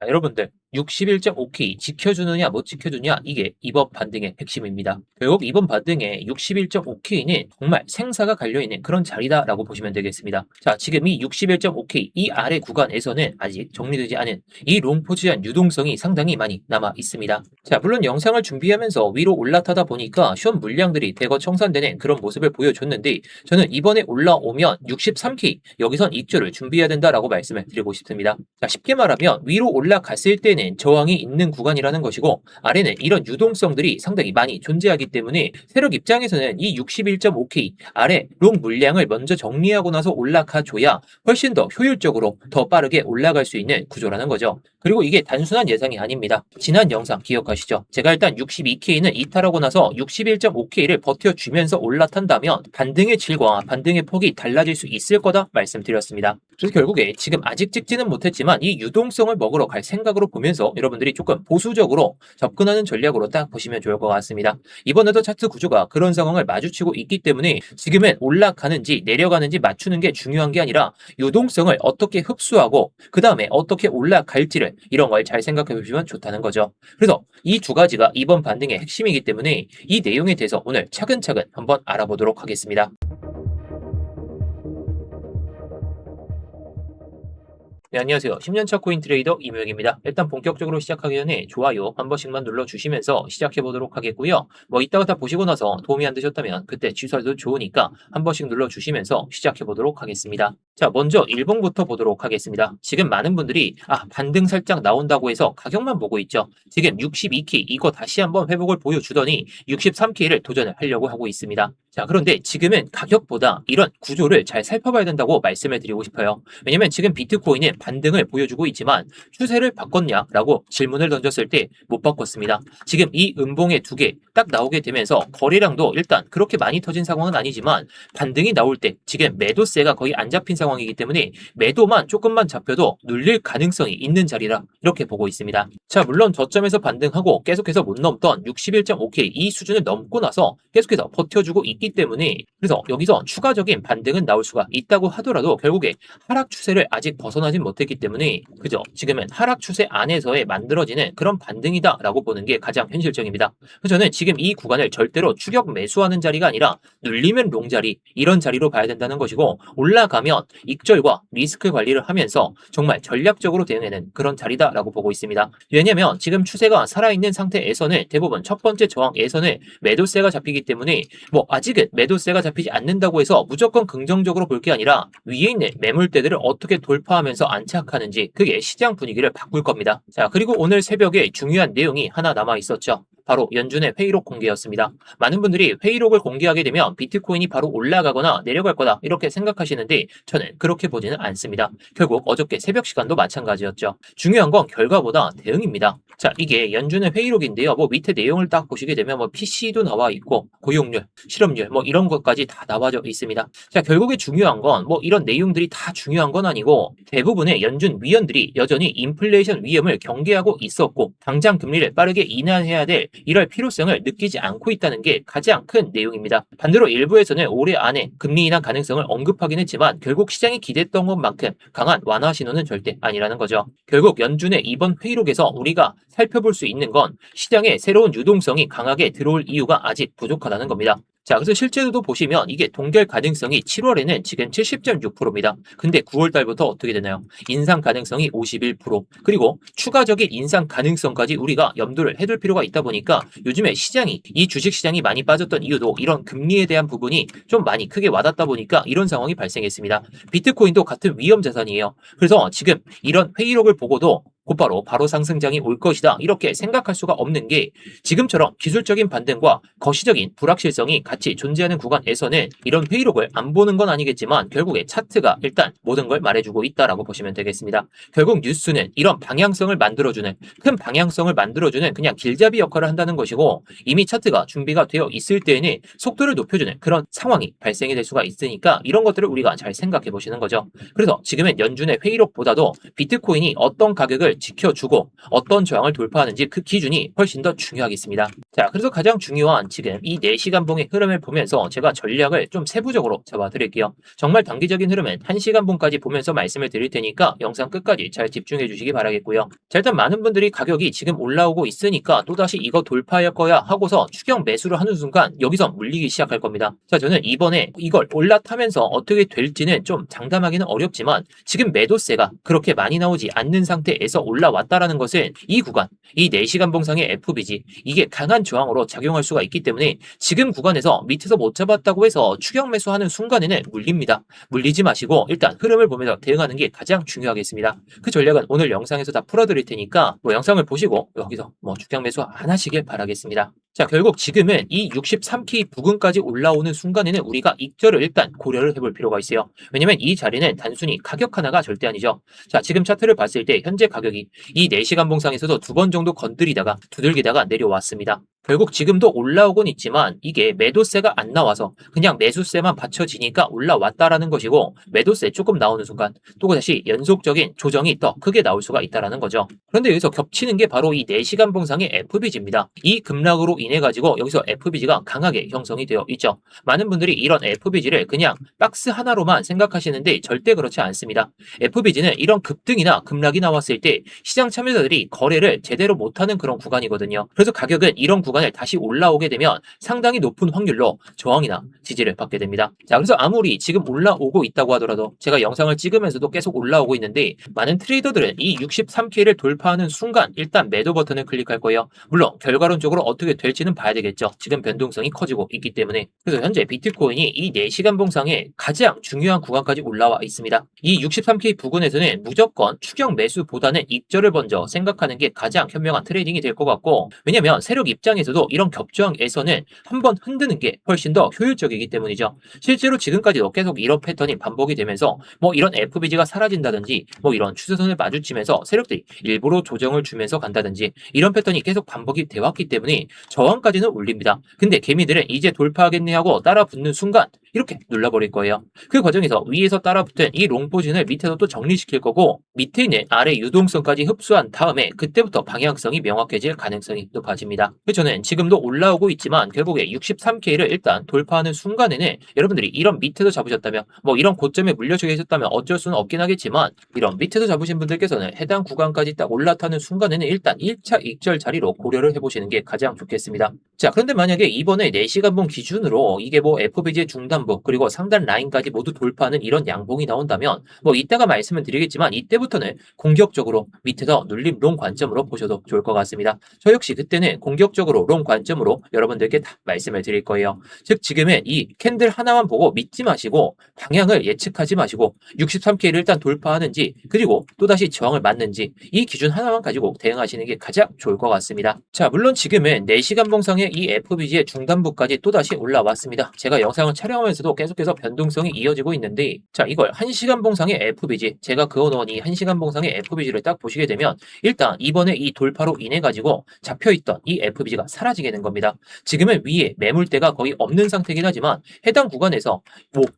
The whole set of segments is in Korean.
여러분들 61.5K 지켜주느냐 못 지켜주느냐 이게 이번 반등의 핵심입니다. 결국 이번 반등의 61.5K는 정말 생사가 갈려있는 그런 자리다라고 보시면 되겠습니다. 자, 지금 이 61.5K 이 아래 구간에서는 아직 정리되지 않은 이 롱포지션 유동성이 상당히 많이 남아 있습니다. 자, 물론 영상을 준비하면서 위로 올라타다 보니까 시험 물량들이 대거 청산되는 그런 모습을 보여줬는데 저는 이번에 올라오면 63K 여기선 익절을 준비해야 된다라고 말씀을 드리고 싶습니다. 자, 쉽게 말하면 위로 올라갔을 때는 저항이 있는 구간이라는 것이고 아래는 이런 유동성들이 상당히 많이 존재하기 때문에 세력 입장에서는 이 61.5K 아래 롱 물량을 먼저 정리하고 나서 올라가줘야 훨씬 더 효율적으로 더 빠르게 올라갈 수 있는 구조라는 거죠. 그리고 이게 단순한 예상이 아닙니다. 지난 영상 기억하시죠? 제가 일단 62K는 이탈하고 나서 61.5K를 버텨주면서 올라탄다면 반등의 질과 반등의 폭이 달라질 수 있을 거다 말씀드렸습니다. 그래서 결국에 지금 아직 찍지는 못했지만 이 유동성을 먹으러 갈 생각으로 보면서 여러분들이 조금 보수적으로 접근하는 전략으로 딱 보시면 좋을 것 같습니다. 이번에도 차트 구조가 그런 상황을 마주치고 있기 때문에 지금은 올라가는지 내려가는지 맞추는 게 중요한 게 아니라 유동성을 어떻게 흡수하고 그 다음에 어떻게 올라갈지를 이런 걸 잘 생각해 보시면 좋다는 거죠. 그래서 이 두 가지가 이번 반등의 핵심이기 때문에 이 내용에 대해서 오늘 차근차근 한번 알아보도록 하겠습니다. 네, 안녕하세요. 10년차 코인 트레이더 이무혁입니다. 일단 본격적으로 시작하기 전에 좋아요 한 번씩만 눌러주시면서 시작해보도록 하겠고요. 이따가 다 보시고 나서 도움이 안 되셨다면 그때 취소해도 좋으니까 한 번씩 눌러주시면서 시작해보도록 하겠습니다. 자, 먼저 일봉부터 보도록 하겠습니다. 지금 많은 분들이 반등 살짝 나온다고 해서 가격만 보고 있죠. 지금 62K 이거 다시 한번 회복을 보여주더니 63K를 도전을 하려고 하고 있습니다. 자, 그런데 지금은 가격보다 이런 구조를 잘 살펴봐야 된다고 말씀을 드리고 싶어요. 왜냐면 지금 비트코인은 반등을 보여주고 있지만 추세를 바꿨냐라고 질문을 던졌을 때 못 바꿨습니다. 지금 이 음봉의 두 개 딱 나오게 되면서 거래량도 일단 그렇게 많이 터진 상황은 아니지만 반등이 나올 때 지금 매도세가 거의 안 잡힌 상황이기 때문에 매도만 조금만 잡혀도 눌릴 가능성이 있는 자리라 이렇게 보고 있습니다. 자, 물론 저점에서 반등하고 계속해서 못 넘던 61.5K 이 수준을 넘고 나서 계속해서 버텨주고 있기 때문에 그래서 여기서 추가적인 반등은 나올 수가 있다고 하더라도 결국에 하락 추세를 아직 벗어나진 못했기 때문에 그죠? 지금은 하락 추세 안에서의 만들어지는 그런 반등이다라고 보는 게 가장 현실적입니다. 그래서 저는 지금 이 구간을 절대로 추격 매수하는 자리가 아니라 눌리면 롱 자리 이런 자리로 봐야 된다는 것이고 올라가면 익절과 리스크 관리를 하면서 정말 전략적으로 대응하는 그런 자리다라고 보고 있습니다. 왜냐하면 지금 추세가 살아있는 상태에서는 대부분 첫 번째 저항에서는 매도세가 잡히기 때문에 아직은 매도세가 잡히지 않는다고 해서 무조건 긍정적으로 볼 게 아니라 위에 있는 매물대들을 어떻게 돌파하면서 안착하는지 그게 시장 분위기를 바꿀 겁니다. 자, 그리고 오늘 새벽에 중요한 내용이 하나 남아 있었죠. 바로 연준의 회의록 공개였습니다. 많은 분들이 회의록을 공개하게 되면 비트코인이 바로 올라가거나 내려갈 거다 이렇게 생각하시는데 저는 그렇게 보지는 않습니다. 결국 어저께 새벽 시간도 마찬가지였죠. 중요한 건 결과보다 대응입니다. 자, 이게 연준의 회의록인데요. 밑에 내용을 딱 보시게 되면 PC도 나와 있고 고용률, 실업률 이런 것까지 다 나와져 있습니다. 자, 결국에 중요한 건 이런 내용들이 다 중요한 건 아니고 대부분의 연준 위원들이 여전히 인플레이션 위험을 경계하고 있었고 당장 금리를 빠르게 인하해야 될 이럴 필요성을 느끼지 않고 있다는 게 가장 큰 내용입니다. 반대로 일부에서는 올해 안에 금리 인하 가능성을 언급하긴 했지만 결국 시장이 기대했던 것만큼 강한 완화 신호는 절대 아니라는 거죠. 결국 연준의 이번 회의록에서 우리가 살펴볼 수 있는 건 시장에 새로운 유동성이 강하게 들어올 이유가 아직 부족하다는 겁니다. 자, 그래서 실제로도 보시면 이게 동결 가능성이 7월에는 지금 70.6%입니다. 근데 9월 달부터 어떻게 되나요? 인상 가능성이 51%. 그리고 추가적인 인상 가능성까지 우리가 염두를 해둘 필요가 있다 보니까 요즘에 시장이 이 주식 시장이 많이 빠졌던 이유도 이런 금리에 대한 부분이 좀 많이 크게 와닿다 보니까 이런 상황이 발생했습니다. 비트코인도 같은 위험 자산이에요. 그래서 지금 이런 회의록을 보고도 곧바로 상승장이 올 것이다 이렇게 생각할 수가 없는 게 지금처럼 기술적인 반등과 거시적인 불확실성이 같이 존재하는 구간에서는 이런 회의록을 안 보는 건 아니겠지만 결국에 차트가 일단 모든 걸 말해주고 있다라고 보시면 되겠습니다. 결국 뉴스는 이런 방향성을 만들어주는 큰 방향성을 만들어주는 그냥 길잡이 역할을 한다는 것이고 이미 차트가 준비가 되어 있을 때에는 속도를 높여주는 그런 상황이 발생이 될 수가 있으니까 이런 것들을 우리가 잘 생각해 보시는 거죠. 그래서 지금은 연준의 회의록보다도 비트코인이 어떤 가격을 지켜주고 어떤 저항을 돌파하는지 그 기준이 훨씬 더 중요하겠습니다. 자, 그래서 가장 중요한 지금 이 4시간봉의 흐름을 보면서 제가 전략을 좀 세부적으로 잡아드릴게요. 정말 단기적인 흐름은 1시간봉까지 보면서 말씀을 드릴 테니까 영상 끝까지 잘 집중해 주시기 바라겠고요. 자, 일단 많은 분들이 가격이 지금 올라오고 있으니까 또다시 이거 돌파할 거야 하고서 추격 매수를 하는 순간 여기서 물리기 시작할 겁니다. 자, 저는 이번에 이걸 올라타면서 어떻게 될지는 좀 장담하기는 어렵지만 지금 매도세가 그렇게 많이 나오지 않는 상태에서 올라왔다라는 것은 이 구간, 이 4시간 봉상의 FBG 이게 강한 저항으로 작용할 수가 있기 때문에 지금 구간에서 밑에서 못 잡았다고 해서 추격 매수하는 순간에는 물립니다. 물리지 마시고 일단 흐름을 보면서 대응하는 게 가장 중요하겠습니다. 그 전략은 오늘 영상에서 다 풀어드릴 테니까 영상을 보시고 여기서 추격 매수 안 하시길 바라겠습니다. 자, 결국 지금은 이 63K 부근까지 올라오는 순간에는 우리가 익절을 일단 고려를 해볼 필요가 있어요. 왜냐면 이 자리는 단순히 가격 하나가 절대 아니죠. 자, 지금 차트를 봤을 때 현재 가격이 이 4시간 봉상에서도 2번 정도 건드리다가 두들기다가 내려왔습니다. 결국 지금도 올라오곤 있지만 이게 매도세가 안 나와서 그냥 매수세만 받쳐지니까 올라왔다라는 것이고 매도세 조금 나오는 순간 또다시 연속적인 조정이 더 크게 나올 수가 있다라는 거죠. 그런데 여기서 겹치는 게 바로 이 4시간 봉상의 FBG입니다. 이 급락으로 인해 가지고 여기서 FBG가 강하게 형성이 되어 있죠. 많은 분들이 이런 FBG를 그냥 박스 하나로만 생각하시는데 절대 그렇지 않습니다. FBG는 이런 급등이나 급락이 나왔을 때 시장 참여자들이 거래를 제대로 못하는 그런 구간이거든요. 그래서 가격은 이런 구간을 다시 올라오게 되면 상당히 높은 확률로 저항이나 지지를 받게 됩니다. 자, 그래서 아무리 지금 올라오고 있다고 하더라도 제가 영상을 찍으면서도 계속 올라오고 있는데 많은 트레이더들은 이 63K를 돌파하는 순간 일단 매도 버튼을 클릭할 거예요. 물론 결과론적으로 어떻게 될지는 봐야 되겠죠. 지금 변동성이 커지고 있기 때문에. 그래서 현재 비트코인이 이 4시간 봉상에 가장 중요한 구간까지 올라와 있습니다. 이 63K 부근에서는 무조건 추격 매수보다는 익절을 먼저 생각하는 게 가장 현명한 트레이딩이 될 것 같고 왜냐면 세력 입장에서도 이런 겹저항에서는 한번 흔드는 게 훨씬 더 효율적이기 때문이죠. 실제로 지금까지도 계속 이런 패턴이 반복이 되면서 이런 FBG가 사라진다든지 이런 추세선을 마주치면서 세력들이 일부러 조정을 주면서 간다든지 이런 패턴이 계속 반복이 되어 왔기 때문에 저항까지는 올립니다. 근데 개미들은 이제 돌파하겠네 하고 따라 붙는 순간 이렇게 눌러버릴 거예요. 그 과정에서 위에서 따라붙은 이 롱포진을 밑에서 또 정리시킬 거고 밑에 있는 아래 유동성까지 흡수한 다음에 그때부터 방향성이 명확해질 가능성이 높아집니다. 저는 지금도 올라오고 있지만 결국에 63K를 일단 돌파하는 순간에는 여러분들이 이런 밑에서 잡으셨다면 이런 고점에 물려져 계셨다면 어쩔 수는 없긴 하겠지만 이런 밑에서 잡으신 분들께서는 해당 구간까지 딱 올라타는 순간에는 일단 1차 익절 자리로 고려를 해보시는 게 가장 좋겠습니다. 자, 그런데 만약에 이번에 4시간봉 기준으로 이게 FBG의 중단부 그리고 상단 라인까지 모두 돌파하는 이런 양봉이 나온다면 이따가 말씀을 드리겠지만 이때부터는 공격적으로 밑에서 눌림 롱 관점으로 보셔도 좋을 것 같습니다. 저 역시 그때는 공격적으로 롱 관점으로 여러분들께 다 말씀을 드릴 거예요. 즉 지금은 이 캔들 하나만 보고 믿지 마시고 방향을 예측하지 마시고 63K를 일단 돌파하는지 그리고 또다시 저항을 맞는지 이 기준 하나만 가지고 대응하시는 게 가장 좋을 것 같습니다. 자, 물론 지금은 4시간 봉상의 이 FBG의 중단부까지 또다시 올라왔습니다. 제가 영상을 촬영하면서도 계속해서 변동성이 이어지고 있는데 자, 이걸 1시간 봉상의 FBG 제가 그어놓은 이 1시간 봉상의 FBG를 딱 보시게 되면 일단 이번에 이 돌파로 인해 가지고 잡혀있던 이 FBG가 사라지게 된 겁니다. 지금은 위에 매물대가 거의 없는 상태긴 하지만 해당 구간에서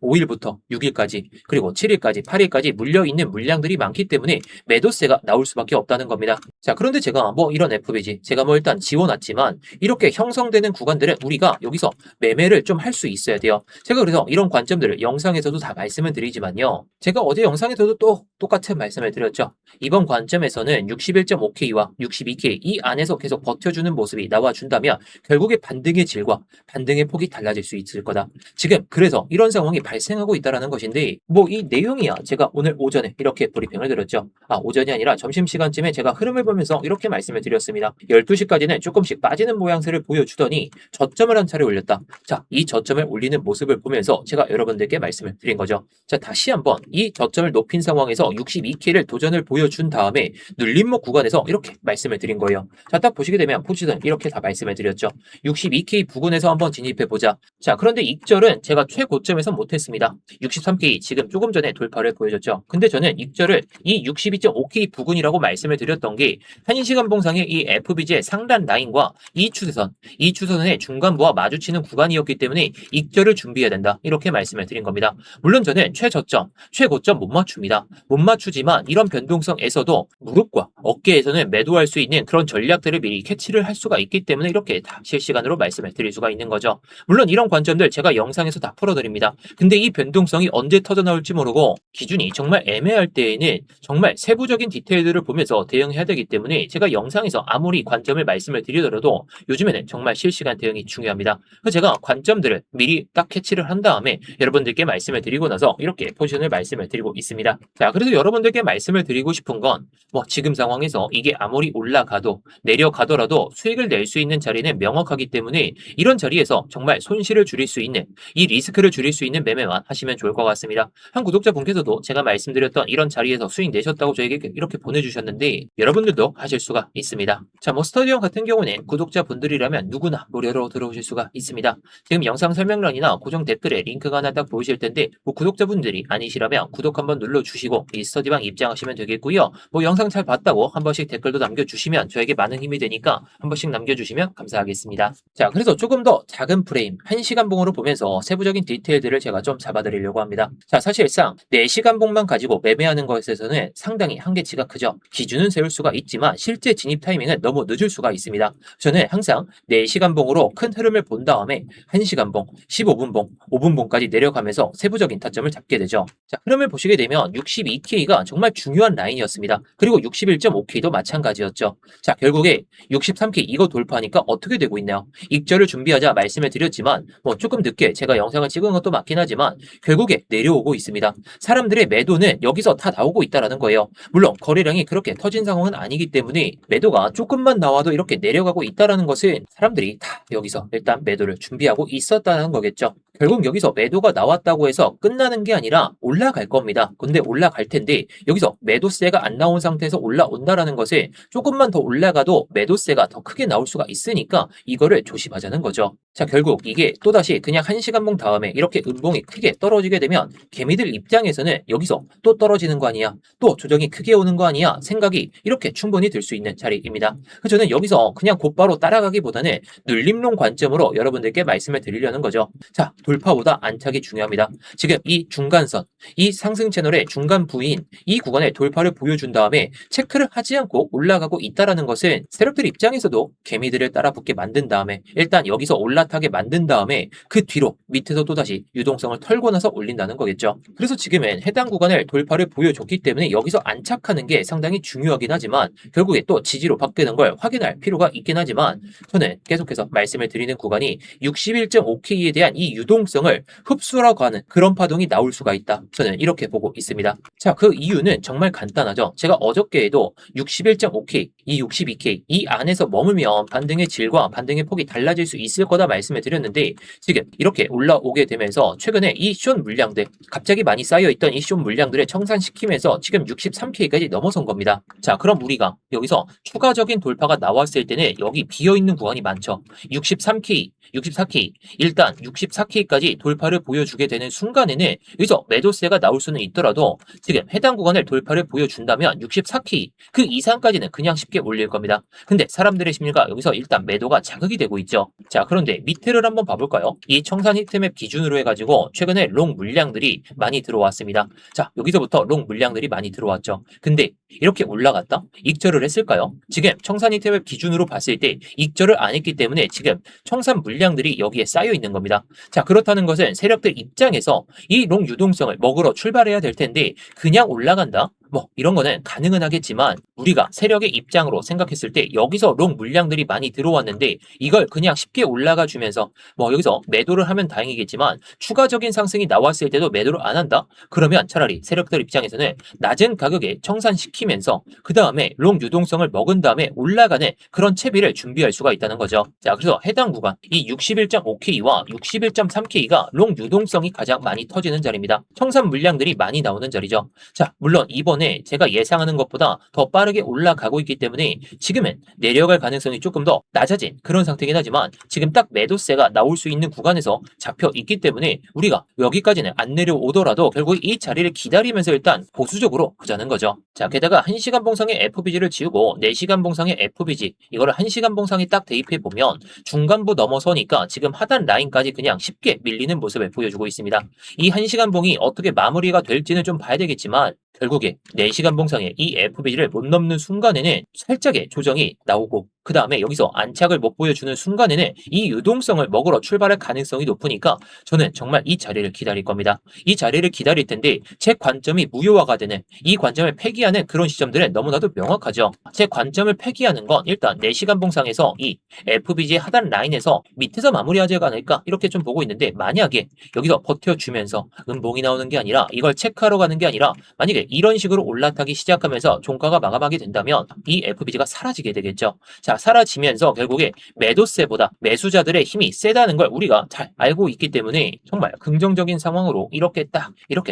5일부터 6일까지 그리고 7일까지 8일까지 물려있는 물량들이 많기 때문에 매도세가 나올 수밖에 없다는 겁니다. 자, 그런데 제가 이런 FBG 제가 일단 지워놨지만 이렇게 형성되는 구간들은 우리가 여기서 매매를 좀 할 수 있어야 돼요. 제가 그래서 이런 관점들을 영상에서도 다 말씀을 드리지만요. 제가 어제 영상에서도 또 똑같은 말씀을 드렸죠. 이번 관점에서는 61.5K와 62K 이 안에서 계속 버텨주는 모습이 나와준다면 결국에 반등의 질과 반등의 폭이 달라질 수 있을 거다. 지금 그래서 이런 상황이 발생하고 있다는 것인데 이 내용이야 제가 오늘 오전에 이렇게 브리핑을 드렸죠. 오전이 아니라 점심시간쯤에 제가 흐름을 보면서 이렇게 말씀을 드렸습니다. 12시까지는 조금씩 빠지는 모양새를 보여주더니 저점을 한 차례 올렸다. 자, 이 저점을 올리는 모습을 보면서 제가 여러분들께 말씀을 드린 거죠. 자, 다시 한번 이 저점을 높인 상황에서 62K를 도전을 보여준 다음에 눌림목 구간에서 이렇게 말씀을 드린 거예요. 자, 딱 보시게 되면 포지션 이렇게 다 말씀을 드렸죠. 62K 부근에서 한번 진입해보자. 자, 그런데 익절은 제가 최고점에서 못했습니다. 63K 지금 조금 전에 돌파를 보여줬죠. 근데 저는 익절을 이 62.5K 부근이라고 말씀을 드렸던 게 1시간 봉상의 이 FBG의 상단 라인과 이 추세선의 중간부와 마주치는 구간이었기 때문에 익절을 준비해야 된다. 이렇게 말씀을 드린 겁니다. 물론 저는 최저점, 최고점 못 맞춥니다. 못 맞추지만 이런 변동성에서도 무릎과 업계에서는 매도할 수 있는 그런 전략들을 미리 캐치를 할 수가 있기 때문에 이렇게 다 실시간으로 말씀을 드릴 수가 있는 거죠. 물론 이런 관점들 제가 영상에서 다 풀어드립니다. 근데 이 변동성이 언제 터져나올지 모르고 기준이 정말 애매할 때에는 정말 세부적인 디테일들을 보면서 대응해야 되기 때문에 제가 영상에서 아무리 관점을 말씀을 드리더라도 요즘에는 정말 실시간 대응이 중요합니다. 그래서 제가 관점들을 미리 딱 캐치를 한 다음에 여러분들께 말씀을 드리고 나서 이렇게 포지션을 말씀을 드리고 있습니다. 자, 그래서 여러분들께 말씀을 드리고 싶은 건 지금 상황에서 이게 아무리 올라가도 내려가더라도 수익을 낼 수 있는 자리는 명확하기 때문에 이런 자리에서 정말 손실을 줄일 수 있는 이 리스크를 줄일 수 있는 매매만 하시면 좋을 것 같습니다. 한 구독자분께서도 제가 말씀드렸던 이런 자리에서 수익 내셨다고 저에게 이렇게 보내주셨는데 여러분들도 하실 수가 있습니다. 자, 스터디원 같은 경우는 구독자분들이라면 누구나 무료로 들어오실 수가 있습니다. 지금 영상 설명란이나 고정 댓글에 링크가 하나 딱 보이실 텐데 구독자분들이 아니시라면 구독 한번 눌러주시고 이 스터디방 입장하시면 되겠고요. 영상 잘 봤다고 한 번씩 댓글도 남겨주시면 저에게 많은 힘이 되니까 한 번씩 남겨주시면 감사하겠습니다. 자, 그래서 조금 더 작은 프레임 1시간 봉으로 보면서 세부적인 디테일들을 제가 좀 잡아드리려고 합니다. 자, 사실상 4시간 봉만 가지고 매매하는 것에서는 상당히 한계치가 크죠. 기준은 세울 수가 있지만 실제 진입 타이밍은 너무 늦을 수가 있습니다. 저는 항상 4시간 봉으로 큰 흐름을 본 다음에 1시간 봉, 15분 봉, 5분 봉까지 내려가면서 세부적인 타점을 잡게 되죠. 자, 흐름을 보시게 되면 62K가 정말 중요한 라인이었습니다. 그리고 61.5K도 마찬가지였죠. 자, 결국에 63K 이거 돌파하니까 어떻게 되고 있나요? 익절을 준비하자 말씀을 드렸지만 조금 늦게 제가 영상을 찍은 것도 맞긴 하지만 결국에 내려오고 있습니다. 사람들의 매도는 여기서 다 나오고 있다는 거예요. 물론 거래량이 그렇게 터진 상황은 아니기 때문에 매도가 조금만 나와도 이렇게 내려가고 있다는 것은 사람들이 다 여기서 일단 매도를 준비하고 있었다는 거겠죠. 결국 여기서 매도가 나왔다고 해서 끝나는 게 아니라 올라갈 겁니다. 근데 올라갈 텐데 여기서 매도세가 안 나온 상태에서 올라온다라는 것은 조금만 더 올라가도 매도세가 더 크게 나올 수가 있으니까 이거를 조심하자는 거죠. 자, 결국 이게 또다시 그냥 1시간 봉 다음에 이렇게 음봉이 크게 떨어지게 되면 개미들 입장에서는 여기서 또 떨어지는 거 아니야? 또 조정이 크게 오는 거 아니야? 생각이 이렇게 충분히 들 수 있는 자리입니다. 그래서 저는 여기서 그냥 곧바로 따라가기보다는 눌림론 관점으로 여러분들께 말씀을 드리려는 거죠. 자, 돌파보다 안착이 중요합니다. 지금 이 중간선, 이 상승 채널의 중간 부위인 이 구간에 돌파를 보여준 다음에 체크를 하지 않고 올라가고 있다는 것은 세력들 입장에서도 개미들을 따라 붙게 만든 다음에 일단 여기서 올라타게 만든 다음에 그 뒤로 밑에서 또다시 유동성을 털고 나서 올린다는 거겠죠. 그래서 지금은 해당 구간을 돌파를 보여줬기 때문에 여기서 안착하는 게 상당히 중요하긴 하지만 결국에 또 지지로 바뀌는 걸 확인할 필요가 있긴 하지만 저는 계속해서 말씀을 드리는 구간이 61.5K에 대한 이 유동성을 흡수하고 하는 그런 파동이 나올 수가 있다. 저는 이렇게 보고 있습니다. 자, 그 이유는 정말 간단하죠. 제가 어저께에도 61.5K, 이 62K 이 안에서 머물면 반등의 질과 반등의 폭이 달라질 수 있을 거다 말씀을 드렸는데 지금 이렇게 올라오게 되면서 최근에 이 숏 물량들 갑자기 많이 쌓여있던 이 숏 물량들을 청산시키면서 지금 63K까지 넘어선 겁니다. 자, 그럼 우리가 여기서 추가적인 돌파가 나왔을 때는 여기 비어있는 구간이 많죠. 63K, 64K 일단 64K까지 돌파를 보여주게 되는 순간에는 여기서 매도세가 나올 수는 있더라도 지금 해당 구간을 돌파를 보여준다면 64K 그 이상까지는 그냥 쉽게 올릴 겁니다. 근데 사람들의 심리가 여기서 일단 매도가 자극이 되고 있죠. 자, 그런데 밑에를 한번 봐볼까요? 이 청산 히트맵 기준으로 해가지고 최근에 롱 물량들이 많이 들어왔습니다. 자, 여기서부터 롱 물량들이 많이 들어왔죠. 근데 이렇게 올라갔다? 익절을 했을까요? 지금 청산 히트맵 기준으로 봤을 때 익절을 안 했기 때문에 지금 청산 물량들이 여기에 쌓여 있는 겁니다. 자, 그렇다는 것은 세력들 입장에서 이 롱 유동성을 먹으러 출발해야 될 텐데 그냥 올라간다? 이런 거는 가능은 하겠지만 우리가 세력의 입장으로 생각했을 때 여기서 롱 물량들이 많이 들어왔는데 이걸 그냥 쉽게 올라가 주면서 여기서 매도를 하면 다행이겠지만 추가적인 상승이 나왔을 때도 매도를 안 한다? 그러면 차라리 세력들 입장에서는 낮은 가격에 청산시키면서 그 다음에 롱 유동성을 먹은 다음에 올라가는 그런 채비를 준비할 수가 있다는 거죠. 자, 그래서 해당 구간 이 61.5K와 61.3K가 롱 유동성이 가장 많이 터지는 자리입니다. 청산 물량들이 많이 나오는 자리죠. 자, 물론 이번에 제가 예상하는 것보다 더 빠르게 올라가고 있기 때문에 지금은 내려갈 가능성이 조금 더 낮아진 그런 상태이긴 하지만 지금 딱 매도세가 나올 수 있는 구간에서 잡혀 있기 때문에 우리가 여기까지는 안 내려오더라도 결국 이 자리를 기다리면서 일단 보수적으로 보자는 거죠. 자, 게다가 1시간 봉상의 FBG를 지우고 4시간 봉상의 FBG 이거를 1시간 봉상에 딱 대입해 보면 중간부 넘어서니까 지금 하단 라인까지 그냥 쉽게 밀리는 모습을 보여주고 있습니다. 이 1시간 봉이 어떻게 마무리가 될지는 좀 봐야 되겠지만 결국에 4시간 봉상에 이 FB를 못 넘는 순간에는 살짝의 조정이 나오고 그 다음에 여기서 안착을 못 보여주는 순간에는 이 유동성을 먹으러 출발할 가능성이 높으니까 저는 정말 이 자리를 기다릴 겁니다. 이 자리를 기다릴 텐데 제 관점이 무효화가 되는 이 관점을 폐기하는 그런 시점들은 너무나도 명확하죠. 제 관점을 폐기하는 건 일단 4시간 봉상에서 이 FBG의 하단 라인에서 밑에서 마무리하지 않을까 이렇게 좀 보고 있는데 만약에 여기서 버텨주면서 음봉이 나오는 게 아니라 이걸 체크하러 가는 게 아니라 만약에 이런 식으로 올라타기 시작하면서 종가가 마감하게 된다면 이 FBG가 사라지게 되겠죠. 자, 사라지면서 결국에 매도세보다 매수자들의 힘이 세다는 걸 우리가 잘 알고 있기 때문에 정말 긍정적인 상황으로 이렇게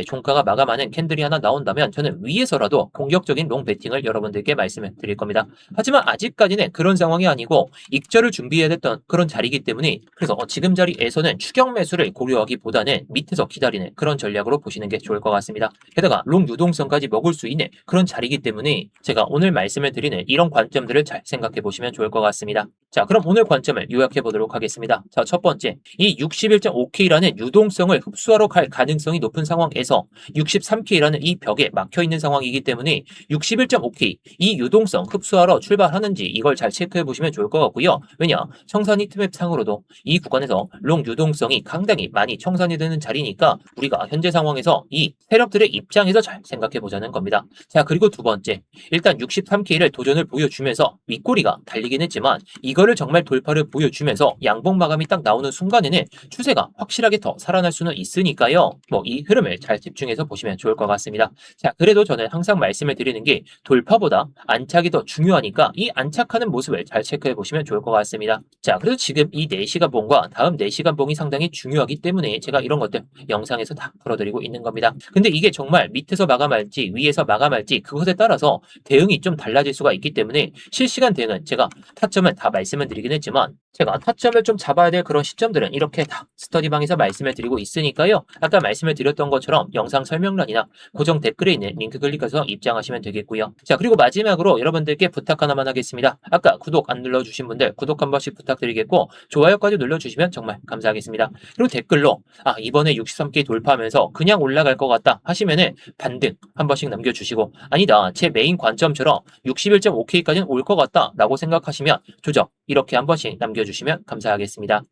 종가가 마감하는 캔들이 하나 나온다면 저는 위에서라도 공격적인 롱 베팅을 여러분들께 말씀을 드릴 겁니다. 하지만 아직까지는 그런 상황이 아니고 익절을 준비해야 됐던 그런 자리이기 때문에 그래서 지금 자리에서는 추격 매수를 고려하기보다는 밑에서 기다리는 그런 전략으로 보시는 게 좋을 것 같습니다. 게다가 롱 유동성까지 먹을 수 있는 그런 자리이기 때문에 제가 오늘 말씀을 드리는 이런 관점들을 잘 생각해 보시면 좋을 것 같습니다. 자, 그럼 오늘 관점을 요약해 보도록 하겠습니다. 자, 첫 번째, 이 61.5K라는 유동성을 흡수하러 갈 가능성이 높은 상황에서 63K라는 이 벽에 막혀 있는 상황이기 때문에 61.5K 이 유동성 흡수하러 출발하는지 이걸 잘 체크해 보시면 좋을 것 같고요. 왜냐, 청산 히트맵 상으로도 이 구간에서 롱 유동성이 상당히 많이 청산이 되는 자리니까 우리가 현재 상황에서 이 세력들의 입장에서 잘 생각해 보자는 겁니다. 자, 그리고 두 번째, 일단 63K를 도전을 보여주면서 윗꼬리가 달리긴 했지만 이거를 정말 돌파를 보여주면서 양봉 마감이 딱 나오는 순간에는 추세가 확실하게 더 살아날 수는 있으니까요. 뭐 이 흐름을 잘 집중해서 보시면 좋을 것 같습니다. 자, 그래도 저는 항상 말씀을 드리는 게 돌파보다 안착이 더 중요하니까 이 안착하는 모습을 잘 체크해 보시면 좋을 것 같습니다. 자, 그래서 지금 이 4시간 봉과 다음 4시간 봉이 상당히 중요하기 때문에 제가 이런 것들 영상에서 다 풀어드리고 있는 겁니다. 근데 이게 정말 밑에서 마감할지 위에서 마감할지 그것에 따라서 대응이 좀 달라질 수가 있기 때문에 실시간 대응은 제가 타점은 다 말씀을 드리긴 했지만 제가 타점을 좀 잡아야 될 그런 시점들은 이렇게 다 스터디방에서 말씀을 드리고 있으니까요. 아까 말씀을 드렸던 것처럼 영상 설명란이나 고정 댓글에 있는 링크 클릭해서 입장하시면 되겠고요. 자, 그리고 마지막으로 여러분들께 부탁 하나만 하겠습니다. 아까 구독 안 눌러주신 분들 구독 한 번씩 부탁드리겠고 좋아요까지 눌러주시면 정말 감사하겠습니다. 그리고 댓글로 이번에 63K 돌파하면서 그냥 올라갈 것 같다 하시면은 반등 한 번씩 남겨주시고 아니다 제 메인 관점처럼 61.5K까지는 올 것 같다 라고 생각하시면 조정 이렇게 한 번씩 남겨주시면 감사하겠습니다.